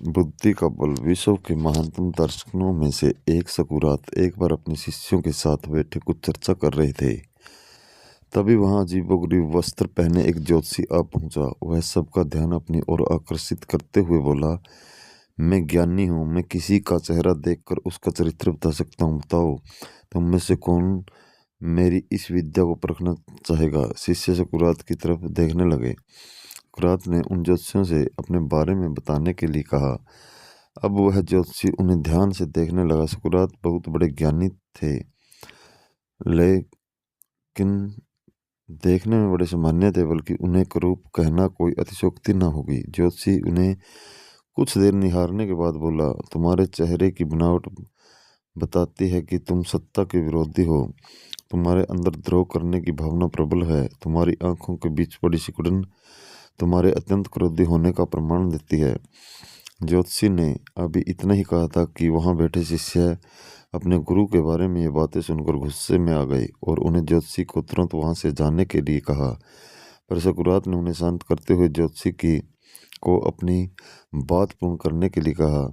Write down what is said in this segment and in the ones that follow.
बुद्धि का बल। विश्व के महानतम दर्शकों में से एक सकुरात एक बार अपने शिष्यों के साथ बैठे कुछ चर्चा कर रहे थे। तभी वहां अजीबोगरीब वस्त्र पहने एक ज्योतिषी आ पहुंचा। वह सबका ध्यान अपनी ओर आकर्षित करते हुए बोला, मैं ज्ञानी हूँ, मैं किसी का चेहरा देखकर उसका चरित्र बता सकता हूँ। बताओ, तुम में से कौन मेरी इस विद्या को परखना चाहेगा? शिष्य सकुरात की तरफ देखने लगे। सकुरात ने उन ज्योतिषियों से अपने बारे में बताने के लिए कहा। अब वह ज्योतिषी उन्हें ध्यान से देखने लगा। सकुरात बहुत बड़े ज्ञानी थे, लेकिन देखने में बड़े सामान्य थे, बल्कि उन्हें करूप कहना कोई अतिशयोक्ति न होगी। ज्योतिषी उन्हें कुछ देर निहारने के बाद बोला, तुम्हारे चेहरे की बनावट बताती है कि तुम सत्ता के विरोधी हो। तुम्हारे अंदर द्रोह करने की भावना प्रबल है। तुम्हारी आंखों के बीच पड़ी सिकुड़न तुम्हारे अत्यंत क्रोधी होने का प्रमाण देती है। ज्योतिषी ने अभी इतना ही कहा था कि वहां बैठे शिष्य अपने गुरु के बारे में ये बातें सुनकर गुस्से में आ गए और उन्हें ज्योतिषी को तुरंत वहां से जाने के लिए कहा। पर सकुरात ने उन्हें शांत करते हुए ज्योतिषी को अपनी बात पूर्ण करने के लिए कहा।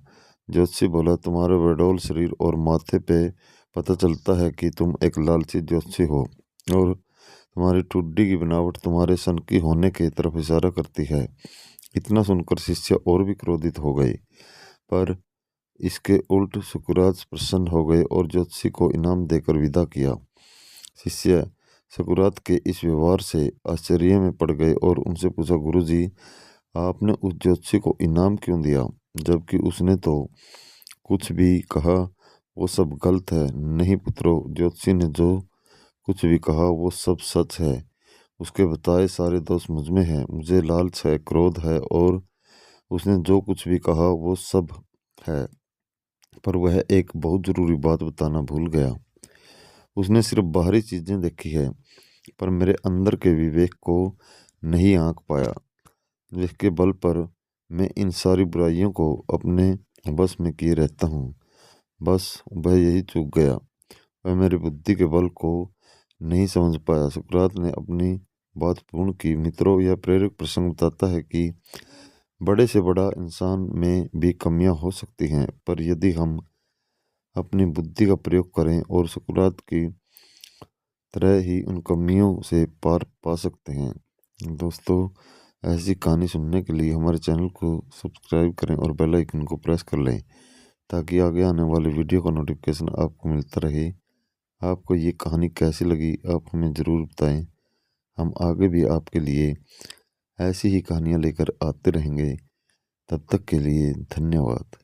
ज्योतिषी बोला, तुम्हारे बेडौल शरीर और माथे पे पता चलता है कि तुम एक लालची ज्योतिषी हो और तुम्हारी ठुड्डी की बनावट तुम्हारे सन की होने की तरफ इशारा करती है। इतना सुनकर शिष्य और भी क्रोधित हो गए, पर इसके उल्ट सकुरात प्रसन्न हो गए और ज्योतिषी को इनाम देकर विदा किया। शिष्य सकुरात के इस व्यवहार से आश्चर्य में पड़ गए और उनसे पूछा, गुरुजी, आपने उस ज्योतिषी को इनाम क्यों दिया, जबकि उसने तो कुछ भी कहा वो सब गलत है? नहीं पुत्रो, ज्योतिषी ने जो कुछ भी कहा वो सब सच है। उसके बताए सारे दोष मुझ में हैं। मुझे लालच है, क्रोध है और उसने जो कुछ भी कहा वो सब है। पर वह एक बहुत जरूरी बात बताना भूल गया। उसने सिर्फ बाहरी चीजें देखी है, पर मेरे अंदर के विवेक को नहीं आंक पाया, जिसके बल पर मैं इन सारी बुराइयों को अपने बस में किए रहता हूँ। बस वह यही चूक गया, वह मेरी बुद्धि के बल को नहीं समझ पाया। सुकरात ने अपनी बात पूर्ण की। मित्रों, यह प्रेरक प्रसंग बताता है कि बड़े से बड़ा इंसान में भी कमियां हो सकती हैं, पर यदि हम अपनी बुद्धि का प्रयोग करें और सुकरात की तरह ही उन कमियों से पार पा सकते हैं। दोस्तों, ऐसी कहानी सुनने के लिए हमारे चैनल को सब्सक्राइब करें और बेल आइकन को प्रेस कर लें, ताकि आगे आने वाले वीडियो का नोटिफिकेशन आपको मिलता रहे। आपको ये कहानी कैसी लगी, आप हमें ज़रूर बताएं। हम आगे भी आपके लिए ऐसी ही कहानियाँ लेकर आते रहेंगे। तब तक के लिए धन्यवाद।